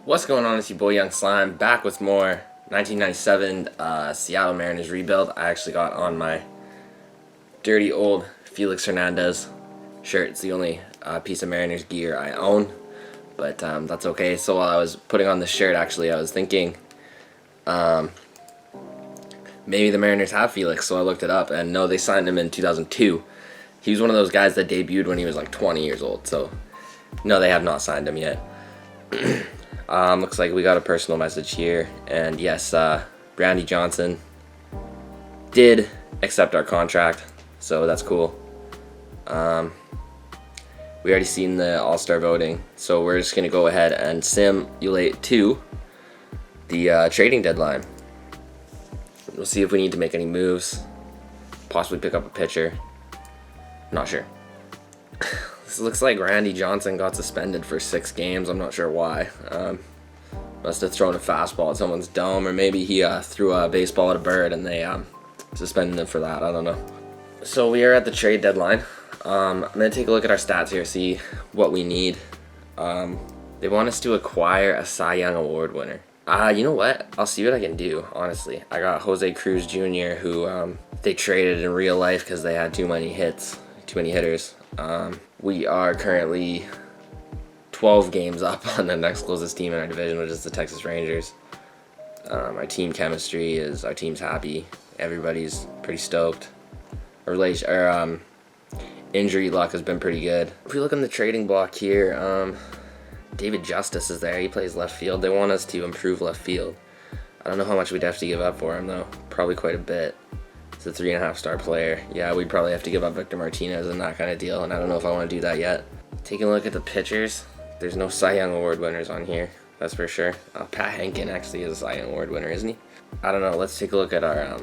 What's going on? It's your boy Young Slime back with more 1997 Seattle Mariners rebuild. I actually got on my dirty old Felix Hernandez shirt. It's the only piece of Mariners gear I own, but that's okay. So while I was putting on this shirt, actually, I was thinking maybe the Mariners have Felix, so I looked it up, and no, they signed him in 2002. He was one of those guys that debuted when he was like 20 years old, so no, they have not signed him yet. Looks like we got a personal message here, and yes, Randy Johnson did accept our contract, so that's cool. We already seen the All-Star voting, so we're just gonna go ahead and simulate to the trading deadline. We'll see if we need to make any moves, possibly pick up a pitcher. Not sure. This looks like Randy Johnson got suspended for 6 games. I'm not sure why. Must have thrown a fastball at someone's dome, or maybe he threw a baseball at a bird and they suspended him for that. I don't know. So we are at the trade deadline. I'm going to take a look at our stats here, see what we need. They want us to acquire a Cy Young Award winner. You know what? I'll see what I can do, honestly. I got Jose Cruz Jr., who they traded in real life because they had too many hitters. We are currently 12 games up on the next closest team in our division, which is the Texas Rangers. Our team chemistry is, our team's happy. Everybody's pretty stoked. Injury luck has been pretty good. If we look on the trading block here, David Justice is there. He plays left field. They want us to improve left field. I don't know how much we'd have to give up for him, though. Probably quite a bit. It's a 3.5-star player. Yeah, we'd probably have to give up Victor Martinez and that kind of deal, and I don't know if I want to do that yet. Taking a look at the pitchers, there's no Cy Young Award winners on here, that's for sure. Pat Henkin actually is a Cy Young Award winner, isn't he? I don't know. Let's take a look at our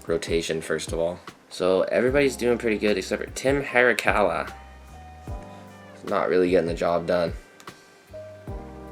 rotation first of all. So everybody's doing pretty good except for Tim Harikala. He's not really getting the job done.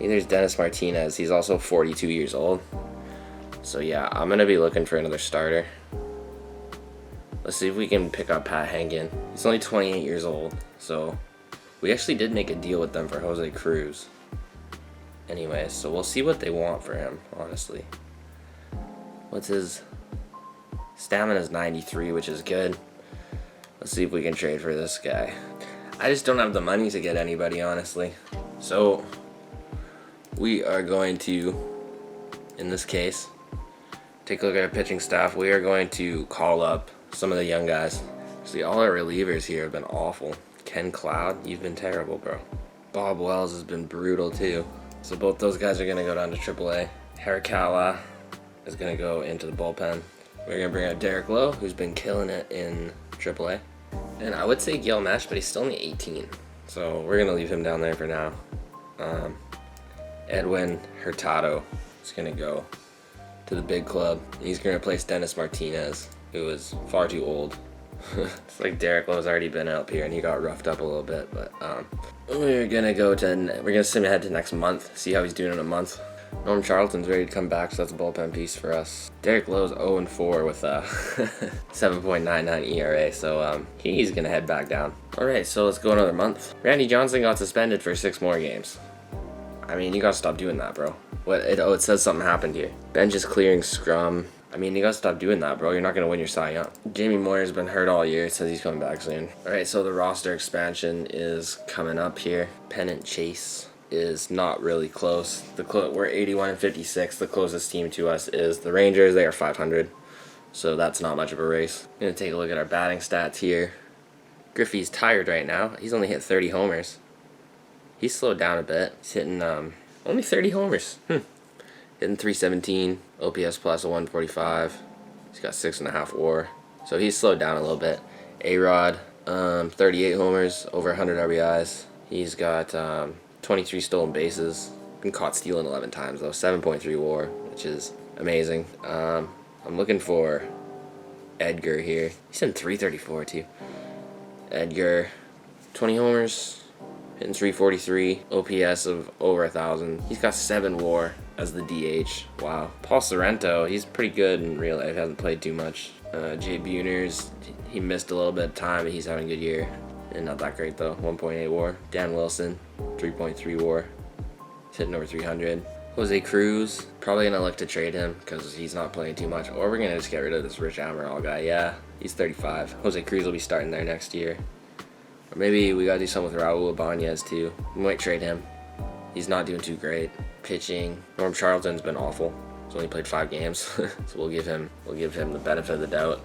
Neither is Dennis Martinez. He's also 42 years old. So yeah, I'm going to be looking for another starter. Let's see if we can pick up Pat Henkin. He's only 28 years old, so we actually did make a deal with them for Jose Cruz. Anyways, so we'll see what they want for him, honestly. What's his stamina? Is 93, which is good. Let's see if we can trade for this guy. I just don't have the money to get anybody, honestly. So we are going to, in this case, take a look at our pitching staff. We are going to call up some of the young guys. See, all our relievers here have been awful. Ken Cloud, you've been terrible, bro. Bob Wells has been brutal too. So both those guys are gonna go down to AAA. Harikala is gonna go into the bullpen. We're gonna bring out Derek Lowe, who's been killing it in AAA. And I would say Gil Mesh, but he's still only 18. So we're gonna leave him down there for now. Edwin Hurtado is gonna go to the big club. He's gonna replace Dennis Martinez, who is far too old. It's like Derek Lowe's already been up here and he got roughed up a little bit, but we're gonna send him ahead to next month, see how he's doing in a month. Norm Charlton's ready to come back, so that's a bullpen piece for us. Derek Lowe's 0-4 with a 7.99 ERA, so he's gonna head back down. Alright, so let's go another month. Randy Johnson got suspended for 6 more games. I mean, you gotta stop doing that, bro. It says something happened here. Bench is clearing scrum. I mean, you gotta stop doing that, bro. You're not gonna win your Cy Young. Jamie Moyer's been hurt all year. It says he's coming back soon. Alright, so the roster expansion is coming up here. Pennant Chase is not really close. We're 81-56. The closest team to us is the Rangers. They are 500. So that's not much of a race. I'm gonna take a look at our batting stats here. Griffey's tired right now. He's only hit 30 homers. He's slowed down a bit. He's hitting only 30 homers. Hitting 317, OPS plus a 145. He's got 6.5 WAR. So he's slowed down a little bit. A-Rod, 38 homers, over 100 RBIs. He's got 23 stolen bases. Been caught stealing 11 times though. 7.3 WAR, which is amazing. I'm looking for Edgar here. He's hitting 334 too. Edgar, 20 homers, hitting 343, OPS of over 1,000. He's got 7 WAR as the DH. Wow. Paul Sorrento, he's pretty good in real life. Hasn't played too much. Jay Buners, he missed a little bit of time, but he's having a good year. And not that great though. 1.8 WAR. Dan Wilson, 3.3 WAR. He's hitting over 300. Jose Cruz, probably gonna look to trade him because he's not playing too much. Or we're gonna just get rid of this Rich Amaral guy. Yeah, he's 35. Jose Cruz will be starting there next year. Or maybe we gotta do something with Raul Ibanez too. We might trade him. He's not doing too great. Pitching, Norm Charlton's been awful. He's only played 5 games, so we'll give him the benefit of the doubt.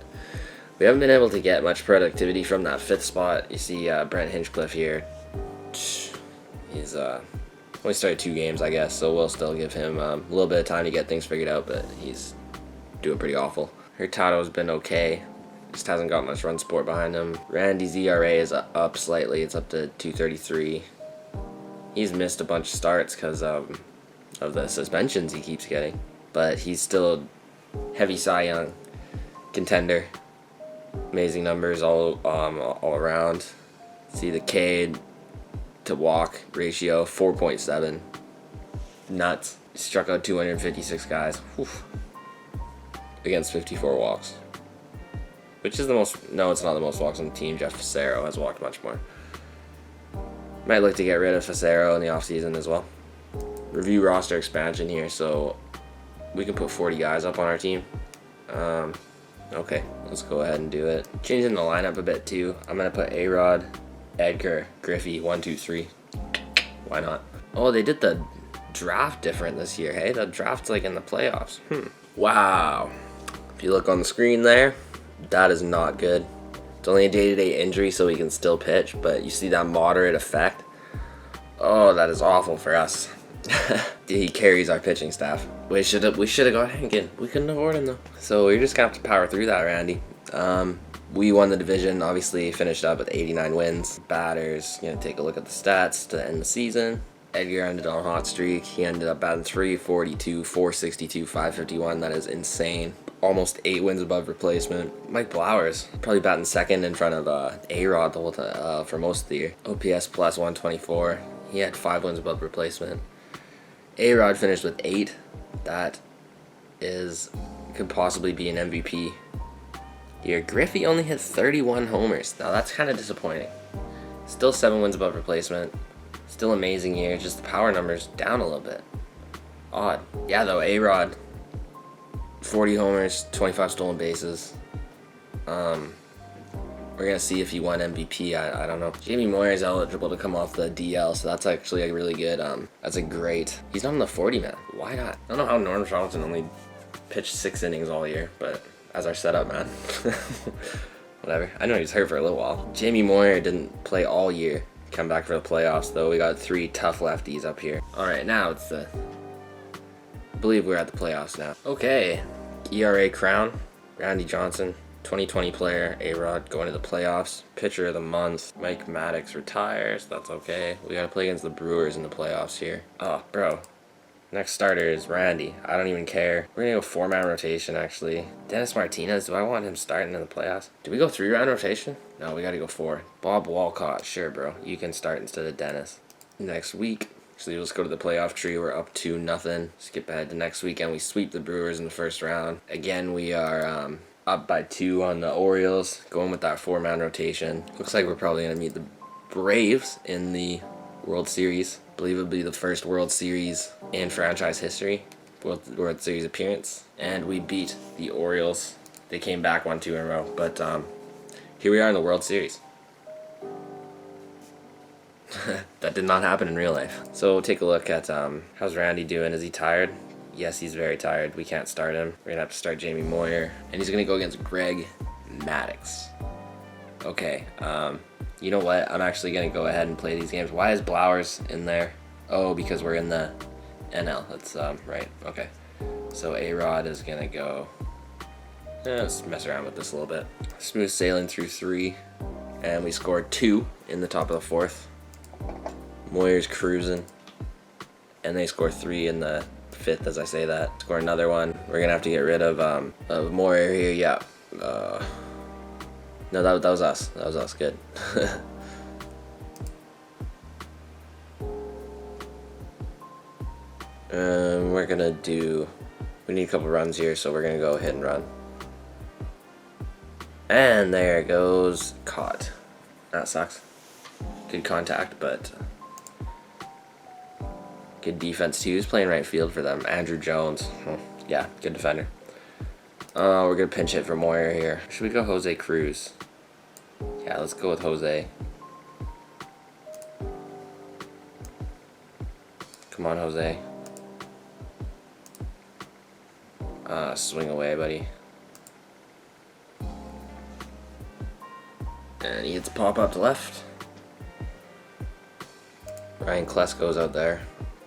We haven't been able to get much productivity from that 5th spot. You see Brent Hinchcliffe here. He's only started 2 games, I guess, so we'll still give him a little bit of time to get things figured out, but he's doing pretty awful. Hurtado's been okay. Just hasn't got much run support behind him. Randy's ERA is up slightly. It's up to 2.33. He's missed a bunch of starts because of the suspensions he keeps getting, but he's still a heavy Cy Young contender. Amazing numbers all around. See the K to walk ratio 4.7. Nuts. Struck out 256 guys. Whew. Against 54 walks. Which is the most... No, it's not the most walks on the team. Jeff Facero has walked much more. Might look to get rid of Facero in the offseason as well. Review roster expansion here, so we can put 40 guys up on our team. Okay, let's go ahead and do it. Changing the lineup a bit too. I'm going to put A-Rod, Edgar, Griffey, 1, 2, 3. Why not? Oh, they did the draft different this year, hey? The draft's like in the playoffs. Wow. If you look on the screen there, that is not good. It's only a day-to-day injury, so he can still pitch, but you see that moderate effect? Oh, that is awful for us. He carries our pitching staff. We should have got Hankin. We couldn't afford him though. So we're just gonna have to power through that, Randy. We won the division, obviously finished up with 89 wins. Batters, take a look at the stats to end the season. Edgar ended on a hot streak. He ended up batting 342, 462, 551. That is insane. Almost 8 wins above replacement. Mike Blowers probably batting second in front of A-Rod the whole time for most of the year. OPS plus 124. He had 5 wins above replacement. A-Rod finished with 8. That could possibly be an MVP here. Griffey only hit 31 homers. Now that's kind of disappointing. Still 7 wins above replacement. Still amazing year. Just the power numbers down a little bit. Odd. Yeah, though, A-Rod, 40 homers, 25 stolen bases. We're going to see if he won MVP. I don't know. Jamie Moyer is eligible to come off the DL, so that's actually a really good, that's a great... He's not on the 40, man. Why not? I don't know how Norm Charlton only pitched 6 innings all year, but as our setup, man. Whatever. I know he's hurt for a little while. Jamie Moyer didn't play all year. Come back for the playoffs, though. We got 3 tough lefties up here. All right, now it's the... I believe we're at the playoffs now. Okay. ERA crown. Randy Johnson. 2020 player, A-Rod, going to the playoffs. Pitcher of the month, Mike Maddox retires. That's okay. We gotta play against the Brewers in the playoffs here. Oh, bro. Next starter is Randy. I don't even care. We're gonna go 4-man rotation, actually. Dennis Martinez, do I want him starting in the playoffs? Do we go 3-man rotation? No, we gotta go 4. Bob Walcott, sure, bro. You can start instead of Dennis. Next week, actually, let's go to the playoff tree. We're up 2-0. Skip ahead to next weekend. We sweep the Brewers in the first round. Again, we are, up by 2 on the Orioles, going with that 4-man rotation. Looks like we're probably going to meet the Braves in the World Series. I believe it'll be the first World Series in franchise history. World Series appearance. And we beat the Orioles. They came back 1-2 in a row. But here we are in the World Series. That did not happen in real life. So we'll take a look at how's Randy doing. Is he tired? Yes, he's very tired. We can't start him. We're going to have to start Jamie Moyer. And he's going to go against Greg Maddox. Okay, you know what? I'm actually going to go ahead and play these games. Why is Blowers in there? Oh, because we're in the NL. That's right. Okay. So A-Rod is going to go... let's mess around with this a little bit. Smooth sailing through 3. And we scored 2 in the top of the 4th. Moyer's cruising. And they score 3 in the 5th, as I say that. Score another one. We're gonna have to get rid of Moyer here. Yeah. No, that was us. That was us. Good. We're gonna do... We need a couple runs here, so we're gonna go hit and run. And there it goes. Caught. That sucks. Good contact, but... Good defense too. Who's playing right field for them? Andrew Jones. Oh, yeah, good defender. We're gonna pinch hit for Moyer here. Should we go Jose Cruz? Yeah, let's go with Jose. Come on, Jose. Swing away, buddy. And he hits a pop up to left. Ryan Klesko's out there.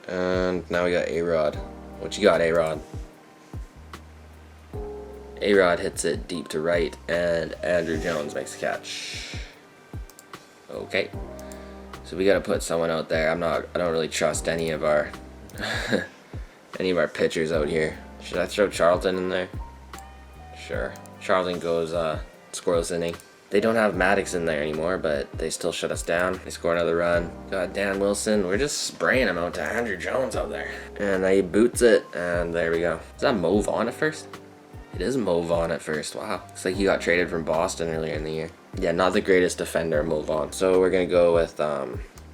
And now we got A-Rod. What you got, A-Rod? A-Rod hits it deep to right, and Andrew Jones makes a catch. Okay. So we gotta put someone out there. I don't really trust any of our any of our pitchers out here. Should I throw Charlton in there? Sure. Charlton goes scoreless inning. They don't have Maddox in there anymore, but they still shut us down. They score another run. Got Dan Wilson. We're just spraying him out to Andrew Jones out there. And he boots it, and there we go. Is that Mo Vaughn at first? It is Mo Vaughn at first. Wow. Looks like he got traded from Boston earlier in the year. Yeah, not the greatest defender, Mo Vaughn. So we're going to go with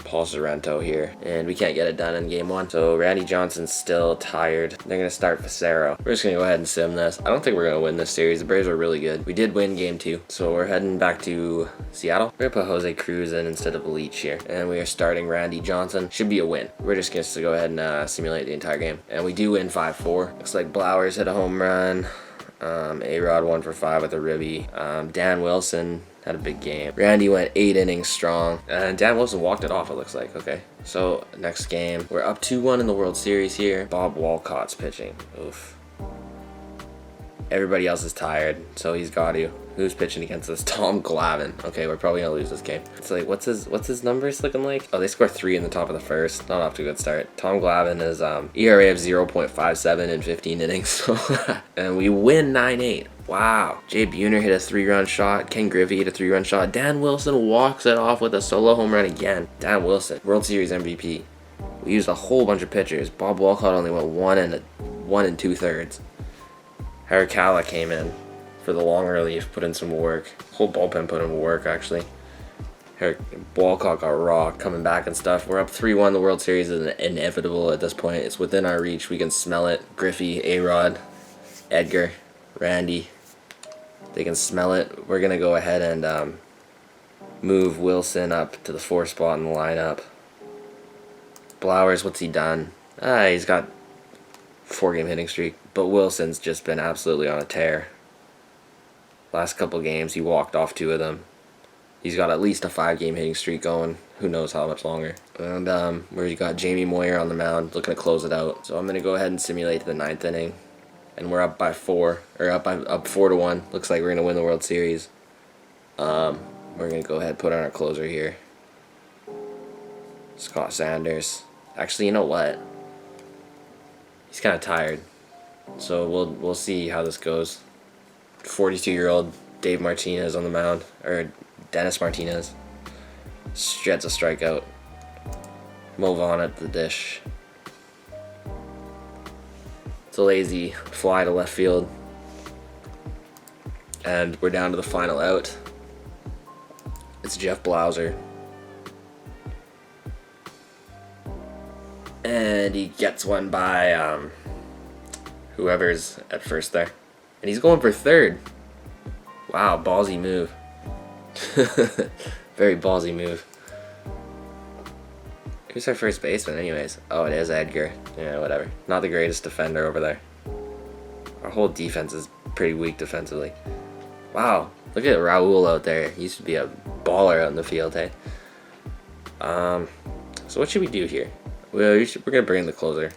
Paul Sorrento here, and we can't get it done in game 1. So Randy Johnson's still tired. They're gonna start Facero. We're just gonna go ahead and sim this. I don't think we're gonna win this series. The Braves are really good. We did win game 2, so we're heading back to Seattle. We're gonna put Jose Cruz in instead of Leach here, and we are starting Randy Johnson. Should be a win. We're just gonna go ahead and simulate the entire game, and we do win 5-4. Looks like Blowers hit a home run. A-Rod 1 for 5 with a ribby. Dan Wilson had a big game. Randy went 8 innings strong. And Dan Wilson walked it off, it looks like. Okay. So, next game. We're up 2-1 in the World Series here. Bob Walcott's pitching. Oof. Everybody else is tired, so he's got to. Who's pitching against us? Tom Glavine. Okay, we're probably gonna lose this game. It's like, what's his numbers looking like? Oh, they score 3 in the top of the first. Not off to a good start. Tom Glavine is ERA of 0.57 in 15 innings. And we win 9-8. Wow. Jay Buhner hit a 3-run shot. Ken Griffey hit a 3-run shot. Dan Wilson walks it off with a solo home run again. Dan Wilson, World Series MVP. We used a whole bunch of pitchers. Bob Walcott only went 1 2/3. Harikala came in for the long relief, put in some work. Whole bullpen put in work, actually. Walcott got raw, coming back and stuff. We're up 3-1. The World Series is inevitable at this point. It's within our reach. We can smell it. Griffey, A-Rod, Edgar, Randy. They can smell it. We're going to go ahead and move Wilson up to the 4 spot in the lineup. Blowers, what's he done? He's got 4-game hitting streak. But Wilson's just been absolutely on a tear. Last couple games, he walked off 2 of them. He's got at least a 5-game hitting streak going. Who knows how much longer. And we got Jamie Moyer on the mound, looking to close it out. So I'm going to go ahead and simulate the 9th inning. And we're up by 4, or up 4-1. Looks like we're going to win the World Series. We're going to go ahead and put on our closer here. Scott Sanders. Actually, you know what? He's kind of tired. So we'll see how this goes. 42-year-old Dave Martinez on the mound, or Dennis Martinez. Gets a strikeout. Move on at the dish. It's a lazy fly to left field. And we're down to the final out. It's Jeff Blauser. And he gets one by whoever's at first there. And he's going for 3rd. Wow, ballsy move. Very ballsy move. Who's our first baseman anyways? Oh, it is Edgar. Yeah, whatever. Not the greatest defender over there. Our whole defense is pretty weak defensively. Wow, look at Raul out there. He used to be a baller out in the field, hey? So what should we do here? We're going to bring in the closer.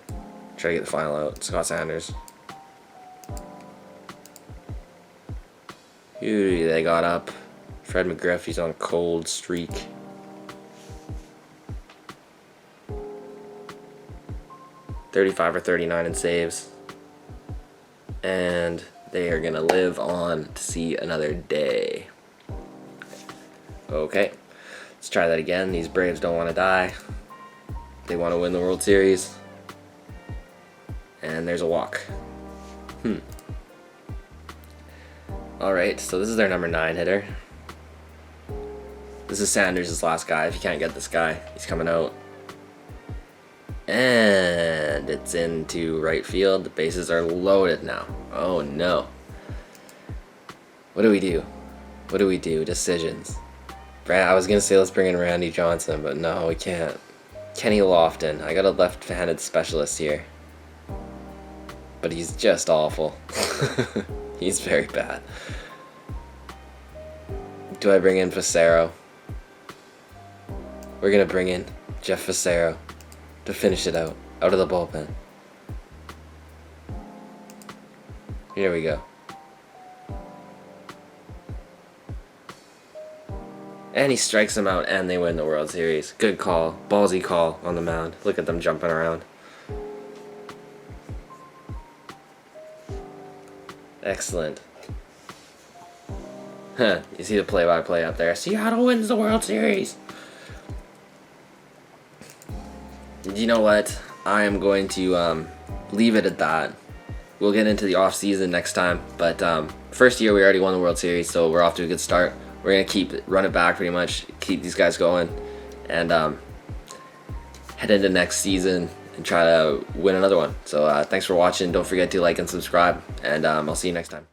Try to get the final out. Scott Sanders. Who they got up? Fred McGriff, he's on a cold streak. .35 or 39 in saves. And they are going to live on to see another day. Okay. Let's try that again. These Braves don't want to die. They want to win the World Series. And there's a walk. Alright, so this is their number 9 hitter. This is Sanders' last guy. If you can't get this guy, he's coming out. And it's into right field. The bases are loaded now. Oh no. What do we do? What do we do? Decisions. I was gonna say let's bring in Randy Johnson, but no, we can't. Kenny Lofton. I got a left-handed specialist here. But he's just awful. He's very bad. Do I bring in Facero? We're gonna bring in Jeff Facero to finish it out of the bullpen. Here we go. And he strikes him out and they win the World Series. Good call. Ballsy call on the mound. Look at them jumping around. Excellent. Huh. You see the play-by-play up there. Seattle wins the World Series. You know what? I am going to leave it at that. We'll get into the off-season next time. But first year we already won the World Series, so we're off to a good start. We're going to run it back pretty much, keep these guys going, and head into next season and try to win another one. So thanks for watching. Don't forget to like and subscribe, and I'll see you next time.